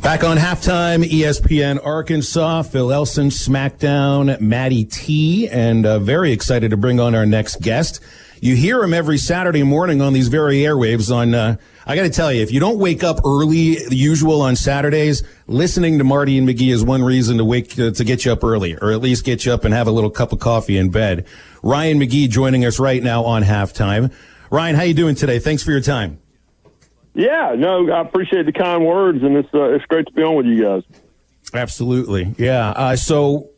Back on Halftime, ESPN Arkansas, Phil Elson, SmackDown, Matty T, and very excited to bring on our next guest. You hear him every Saturday morning on these very airwaves on, I got to tell you, if you don't wake up early, the usual on Saturdays, listening to Marty and McGee is one reason to get you up early, or at least get you up and have a little cup of coffee in bed. Ryan McGee joining us right now on Halftime. Ryan, how you doing today? Thanks for your time. Yeah, no, I appreciate the kind words, and it's great to be on with you guys. Absolutely, yeah. So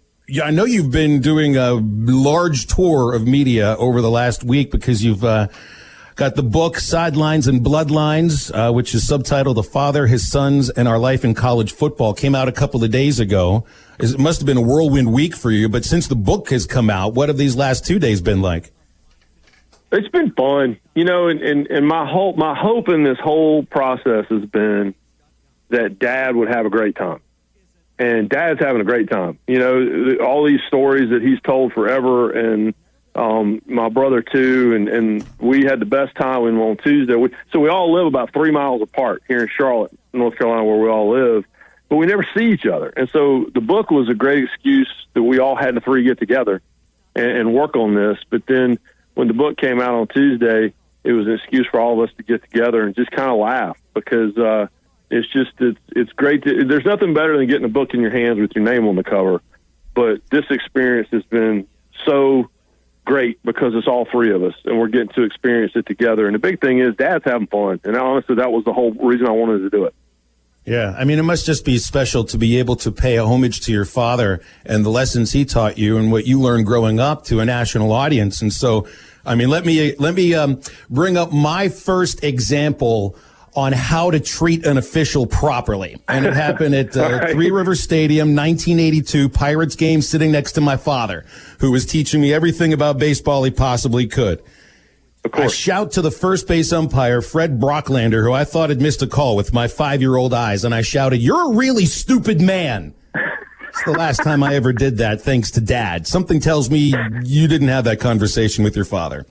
I know you've been doing a large tour of media over the last week because you've got the book Sidelines and Bloodlines, which is subtitled "The Father, His Sons, and Our Life in College Football." Came out a couple of days ago. It must have been a whirlwind week for you, but since the book has come out, what have these last 2 days been like? It's been fun, and my hope in this whole process has been that Dad would have a great time, and Dad's having a great time. All these stories that he's told forever, and my brother too, and we had the best time on Tuesday. So we all live about 3 miles apart here in Charlotte, North Carolina, where we all live, but we never see each other. And so the book was a great excuse that we all had the three get together and work on this. But then when the book came out on Tuesday, it was an excuse for all of us to get together and just kind of laugh, because it's great. There's nothing better than getting a book in your hands with your name on the cover. But this experience has been so great because it's all three of us, and we're getting to experience it together. And the big thing is Dad's having fun. And honestly, that was the whole reason I wanted to do it. Yeah, I mean, it must just be special to be able to pay a homage to your father and the lessons he taught you and what you learned growing up to a national audience. And so, I mean, let me bring up my first example on how to treat an official properly. And it happened at Three Rivers Stadium, 1982, Pirates game, sitting next to my father, who was teaching me everything about baseball he possibly could. I shout to the first base umpire, Fred Brocklander, who I thought had missed a call with my 5-year-old eyes, and I shouted, "You're a really stupid man." It's the last time I ever did that, thanks to Dad. Something tells me you didn't have that conversation with your father.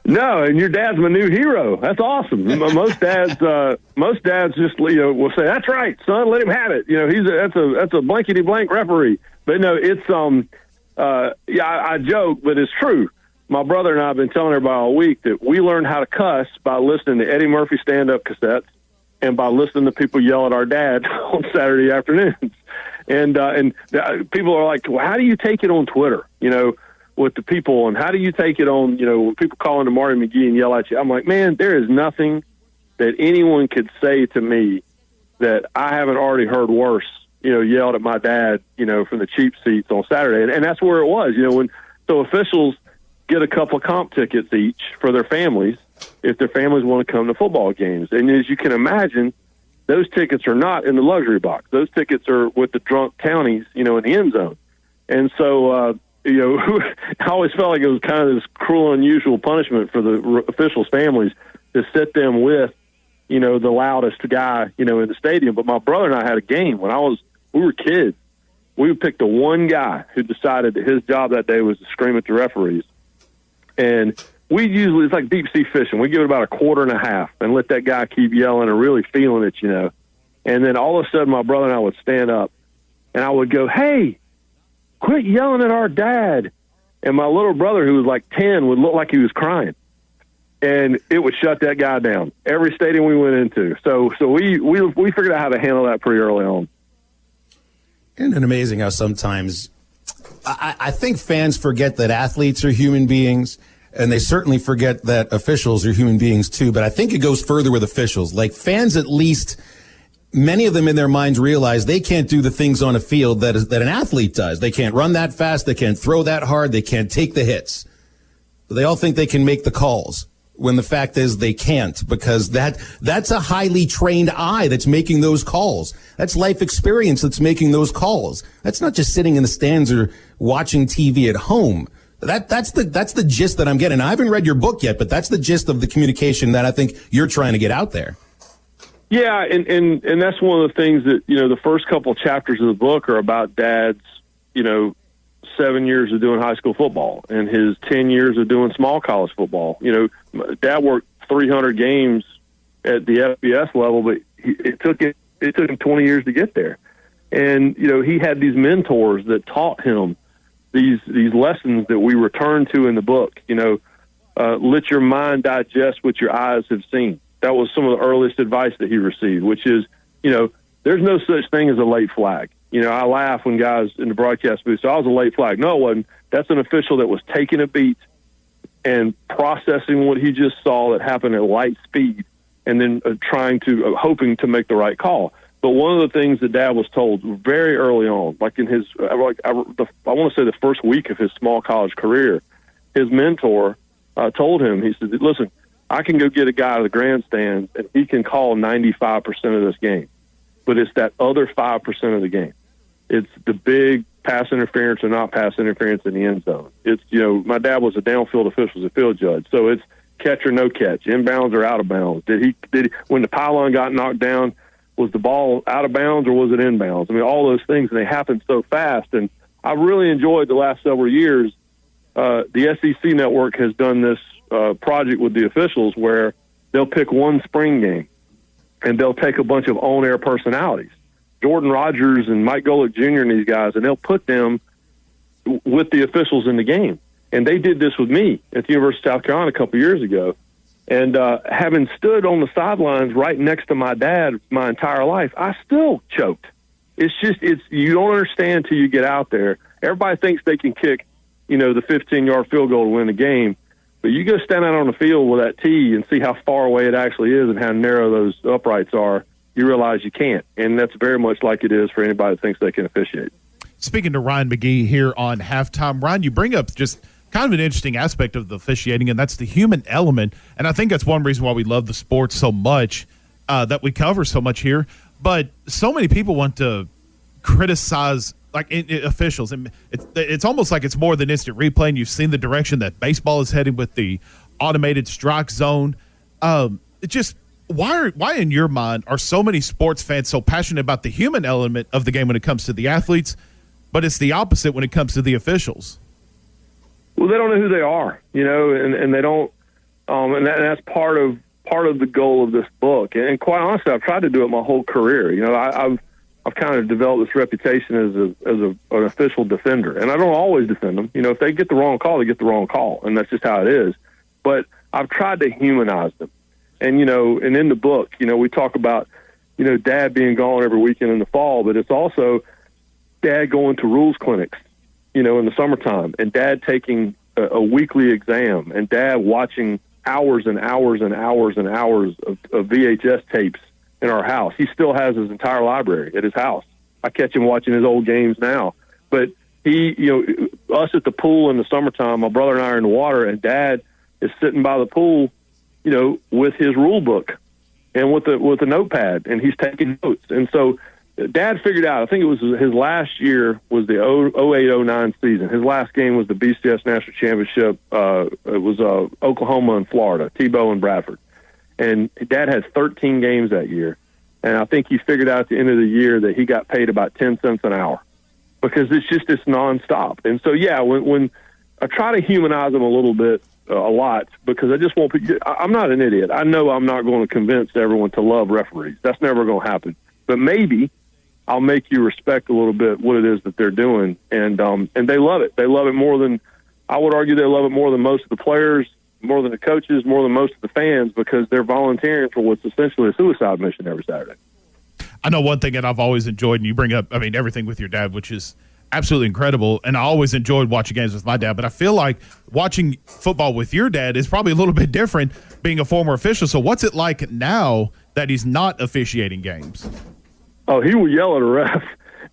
No, and your dad's my new hero. That's awesome. Most dads just will say, "That's right, son. Let him have it." That's a blankety blank referee. But no, it's I joke, but it's true. My brother and I have been telling everybody all week that we learned how to cuss by listening to Eddie Murphy stand-up cassettes and by listening to people yell at our dad on Saturday afternoons. And people are like, "Well, how do you take it on Twitter, with the people? And how do you take it on, when people call into Marty McGee and yell at you?" I'm like, man, there is nothing that anyone could say to me that I haven't already heard worse, yelled at my dad, from the cheap seats on Saturday. And that's where it was, so officials get a couple of comp tickets each for their families if their families want to come to football games. And as you can imagine, those tickets are not in the luxury box. Those tickets are with the drunk townies, in the end zone. And so, I always felt like it was kind of this cruel, unusual punishment for the officials' families to sit them with, the loudest guy, in the stadium. But my brother and I had a game when we were kids. We would pick the one guy who decided that his job that day was to scream at the referees. And it's like deep sea fishing. We give it about a quarter and a half and let that guy keep yelling and really feeling it, And then all of a sudden my brother and I would stand up and I would go, "Hey, quit yelling at our dad." And my little brother, who was like 10, would look like he was crying. And it would shut that guy down every stadium we went into. So we figured out how to handle that pretty early on. Isn't it amazing how sometimes I think fans forget that athletes are human beings, and they certainly forget that officials are human beings too. But I think it goes further with officials. Like fans, at least, many of them in their minds realize they can't do the things on a field that an athlete does. They can't run that fast. They can't throw that hard. They can't take the hits. They all think they can make the calls, when the fact is they can't, because that's a highly trained eye that's making those calls. That's life experience that's making those calls. That's not just sitting in the stands or watching TV at home. That's the gist that I'm getting. I haven't read your book yet, but that's the gist of the communication that I think you're trying to get out there. Yeah, and that's one of the things that, the first couple of chapters of the book are about Dad's, 7 years of doing high school football and his 10 years of doing small college football. Dad worked 300 games at the FBS level, but it took him it took him 20 years to get there. And, he had these mentors that taught him these lessons that we return to in the book. Let your mind digest what your eyes have seen. That was some of the earliest advice that he received, which is, there's no such thing as a late flag. I laugh when guys in the broadcast booth say, I was a late flag. No, it wasn't. That's an official that was taking a beat and processing what he just saw that happened at light speed and then hoping to make the right call. But one of the things that Dad was told very early on, like in his, I want to say the first week of his small college career, his mentor told him, he said, listen, I can go get a guy out of the grandstands and he can call 95% of this game. But it's that other 5% of the game. It's the big pass interference or not pass interference in the end zone. It's, my dad was a downfield official, a field judge. So it's catch or no catch, inbounds or out of bounds. Did he, when the pylon got knocked down, was the ball out of bounds or was it inbounds? I mean, all those things, and they happen so fast. And I really enjoyed the last several years. The SEC network has done this project with the officials where they'll pick one spring game and they'll take a bunch of on-air personalities, Jordan Rodgers and Mike Golick Jr. and these guys, and they'll put them with the officials in the game. And they did this with me at the University of South Carolina a couple of years ago. And having stood on the sidelines right next to my dad my entire life, I still choked. It's you don't understand till you get out there. Everybody thinks they can kick, the 15-yard field goal to win the game. But you go stand out on the field with that tee and see how far away it actually is and how narrow those uprights are, you realize you can't. And that's very much like it is for anybody that thinks they can officiate. Speaking to Ryan McGee here on Halftime, Ryan, you bring up just kind of an interesting aspect of the officiating, and that's the human element. And I think that's one reason why we love the sport so much, that we cover so much here. But so many people want to criticize officials, and it's almost like it's more than instant replay. And you've seen the direction that baseball is heading with the automated strike zone. Why in your mind are so many sports fans so passionate about the human element of the game when it comes to the athletes, but it's the opposite when it comes to the officials? Well, they don't know who they are, and they don't, and that's part of the goal of this book. And quite honestly, I've tried to do it my whole career. I've kind of developed this reputation as an official defender, and I don't always defend them. If they get the wrong call, they get the wrong call, and that's just how it is. But I've tried to humanize them, and and in the book, we talk about Dad being gone every weekend in the fall, but it's also Dad going to rules clinics, in the summertime, and Dad taking a weekly exam, and Dad watching hours and hours and hours and hours of VHS tapes in our house. He still has his entire library at his house. I catch him watching his old games now. But he, us at the pool in the summertime, my brother and I are in the water, and Dad is sitting by the pool, with his rule book and with a notepad, and he's taking notes. And so Dad figured out, I think it was his last year was the 08-09 season. His last game was the BCS National Championship. It was Oklahoma and Florida, Tebow and Bradford. And Dad had 13 games that year. And I think he figured out at the end of the year that he got paid about 10 cents an hour because it's nonstop. And so, when I try to humanize them a little bit, a lot, because I just want – I'm not an idiot. I know I'm not going to convince everyone to love referees. That's never going to happen. But maybe – I'll make you respect a little bit what it is that they're doing. And they love it. They love it more than, I would argue they love it more than most of the players, more than the coaches, more than most of the fans, because they're volunteering for what's essentially a suicide mission every Saturday. I know one thing that I've always enjoyed, and you bring up, everything with your dad, which is absolutely incredible. And I always enjoyed watching games with my dad, but I feel like watching football with your dad is probably a little bit different being a former official. So what's it like now that he's not officiating games? Oh, he will yell at a ref.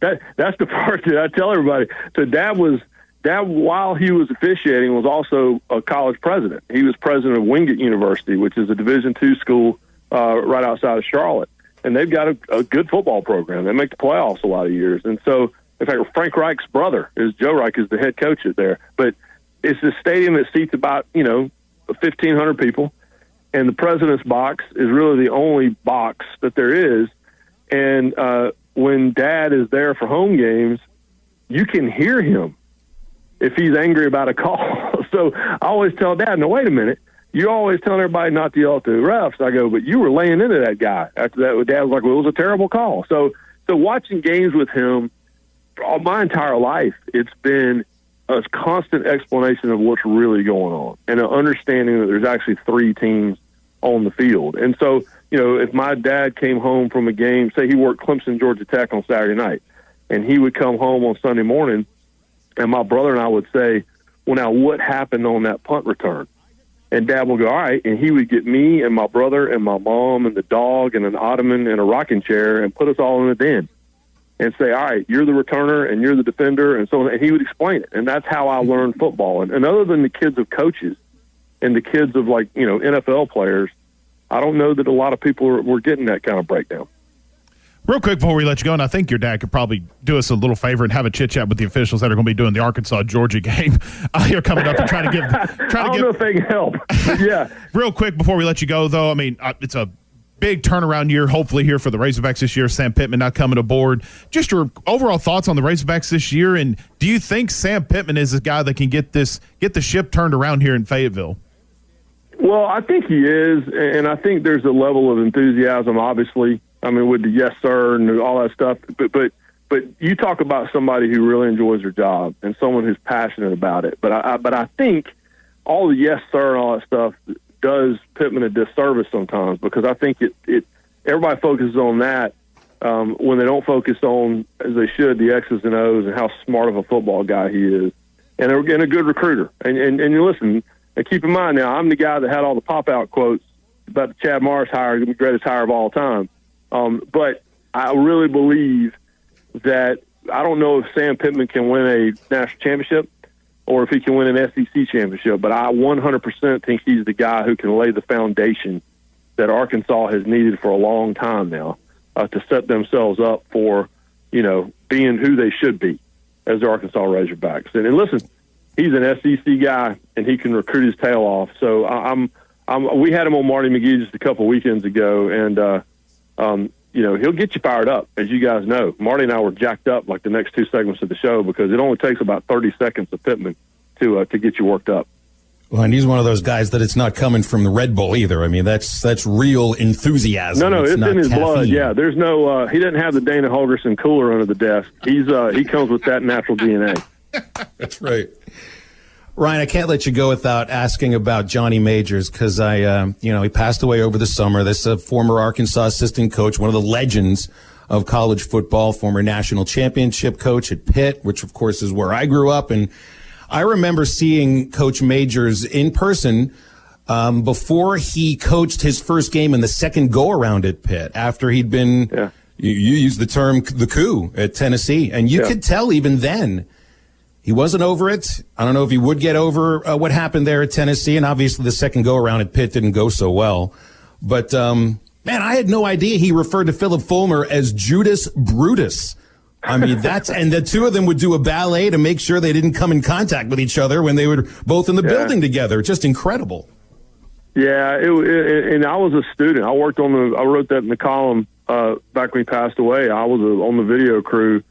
That's the part that I tell everybody. So Dad, while he was officiating, was also a college president. He was president of Wingate University, which is a Division II school right outside of Charlotte. And they've got a good football program. They make the playoffs a lot of years. And so, in fact, Frank Reich's brother Joe Reich is the head coach there. But it's a stadium that seats about 1,500 people, and the president's box is really the only box that there is. And when Dad is there for home games, you can hear him if he's angry about a call. So I always tell Dad, no, wait a minute. you always telling everybody not to yell at the refs. I go, but you were laying into that guy. After that, Dad was like, well, it was a terrible call. So watching games with him all my entire life, it's been a constant explanation of what's really going on and an understanding that there's actually 3 teams on the field. And so, if my dad came home from a game, say he worked Clemson, Georgia Tech on Saturday night, and he would come home on Sunday morning, and my brother and I would say, well, now what happened on that punt return? And Dad will go, all right, and he would get me and my brother and my mom and the dog and an ottoman and a rocking chair and put us all in a den and say, all right, you're the returner and you're the defender, and so on. And he would explain it. And that's how I learned football. And other than the kids of coaches and the kids of, NFL players, I don't know that a lot of people were getting that kind of breakdown. Real quick before we let you go, and I think your dad could probably do us a little favor and have a chit-chat with the officials that are going to be doing the Arkansas-Georgia game here coming up and trying to give. I don't know if they can help. Yeah. Real quick before we let you go, though, I mean, it's a big turnaround year, hopefully, here for the Razorbacks this year. Sam Pittman not coming aboard. Just your overall thoughts on the Razorbacks this year, and do you think Sam Pittman is a guy that can get the ship turned around here in Fayetteville? Well, I think he is, and I think there's a level of enthusiasm, obviously. I mean, with the yes, sir, and all that stuff. But you talk about somebody who really enjoys their job and someone who's passionate about it. But I think all the yes, sir, and all that stuff does Pittman a disservice sometimes, because I think it everybody focuses on that when they don't focus on, as they should, the X's and O's and how smart of a football guy he is, and a good recruiter. And you listen, and keep in mind now, I'm the guy that had all the pop-out quotes about the Chad Morris hire, the greatest hire of all time. But I really believe that I don't know if Sam Pittman can win a national championship or if he can win an SEC championship, but I 100% think he's the guy who can lay the foundation that Arkansas has needed for a long time now to set themselves up for, being who they should be as the Arkansas Razorbacks. And listen, he's an SEC guy and he can recruit his tail off. So we had him on Marty McGee just a couple weekends ago, and he'll get you fired up, as you guys know. Marty and I were jacked up like the next 2 segments of the show because it only takes about 30 seconds of Pittman to get you worked up. Well, and he's one of those guys that it's not coming from the Red Bull either. I mean, that's real enthusiasm. No, it's in his caffeine. blood. Yeah, there's no. He doesn't have the Dana Holgerson cooler under the desk. He comes with that natural DNA. That's right. Ryan, I can't let you go without asking about Johnny Majors because he passed away over the summer. This former Arkansas assistant coach, one of the legends of college football, former national championship coach at Pitt, which of course is where I grew up. And I remember seeing Coach Majors in person before he coached his first game in the second go-around at Pitt after he'd been, you used the term, the coup at Tennessee. And you could tell even then he wasn't over it. I don't know if he would get over what happened there at Tennessee. And obviously the second go-around at Pitt didn't go so well. But, man, I had no idea he referred to Philip Fulmer as Judas Brutus. I mean, and the two of them would do a ballet to make sure they didn't come in contact with each other when they were both in the building together. Just incredible. Yeah, and I was a student. I wrote that in the column back when he passed away. I was on the video crew,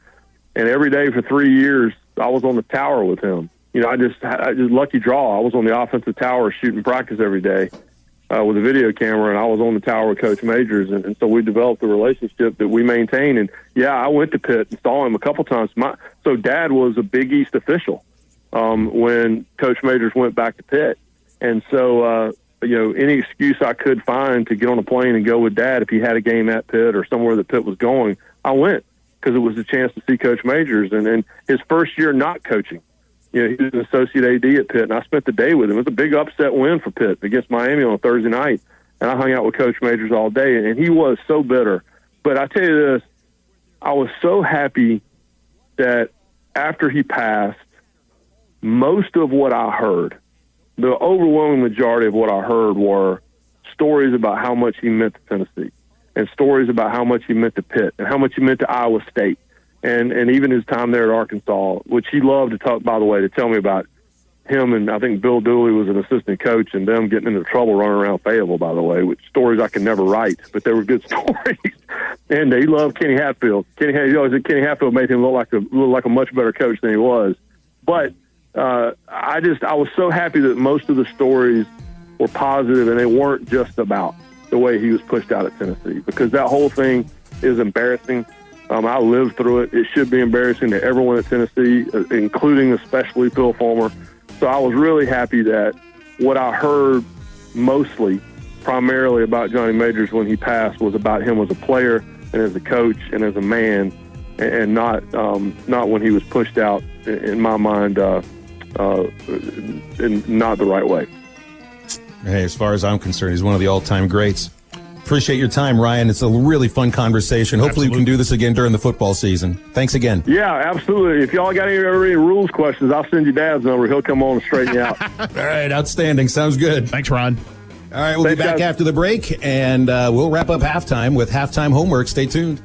and every day for 3 years, I was on the tower with him. I just lucky draw. I was on the offensive tower shooting practice every day with a video camera, and I was on the tower with Coach Majors, and so we developed a relationship that we maintain. And I went to Pitt and saw him a couple times. So Dad was a Big East official when Coach Majors went back to Pitt, and so any excuse I could find to get on a plane and go with Dad if he had a game at Pitt or somewhere that Pitt was going, I went because it was a chance to see Coach Majors. And his first year not coaching, he was an associate AD at Pitt, and I spent the day with him. It was a big upset win for Pitt against Miami on a Thursday night, and I hung out with Coach Majors all day, and he was so bitter. But I tell you this, I was so happy that after he passed, most of what I heard, the overwhelming majority of what I heard were stories about how much he meant to Tennessee and stories about how much he meant to Pitt and how much he meant to Iowa State and even his time there at Arkansas, which he loved to talk, by the way, to tell me about him. And I think Bill Dooley was an assistant coach and them getting into trouble running around Fayetteville, by the way, which stories I can never write, but they were good stories. And he loved Kenny Hatfield. He always said Kenny Hatfield made him look like a much better coach than he was. But I was so happy that most of the stories were positive, and they weren't just about the way he was pushed out at Tennessee, because that whole thing is embarrassing. I lived through it. It should be embarrassing to everyone at Tennessee, including especially Phil Fulmer. So I was really happy that what I heard primarily about Johnny Majors when he passed was about him as a player and as a coach and as a man, and not when he was pushed out, in my mind, in not the right way. Hey, as far as I'm concerned, he's one of the all-time greats. Appreciate your time, Ryan. It's a really fun conversation. Hopefully we can do this again during the football season. Thanks again. Yeah, absolutely. If y'all got any rules questions, I'll send you Dad's number. He'll come on and straighten you out. All right, outstanding. Sounds good. Thanks, Ron. All right, we'll be back after the break, and we'll wrap up halftime with halftime homework. Stay tuned.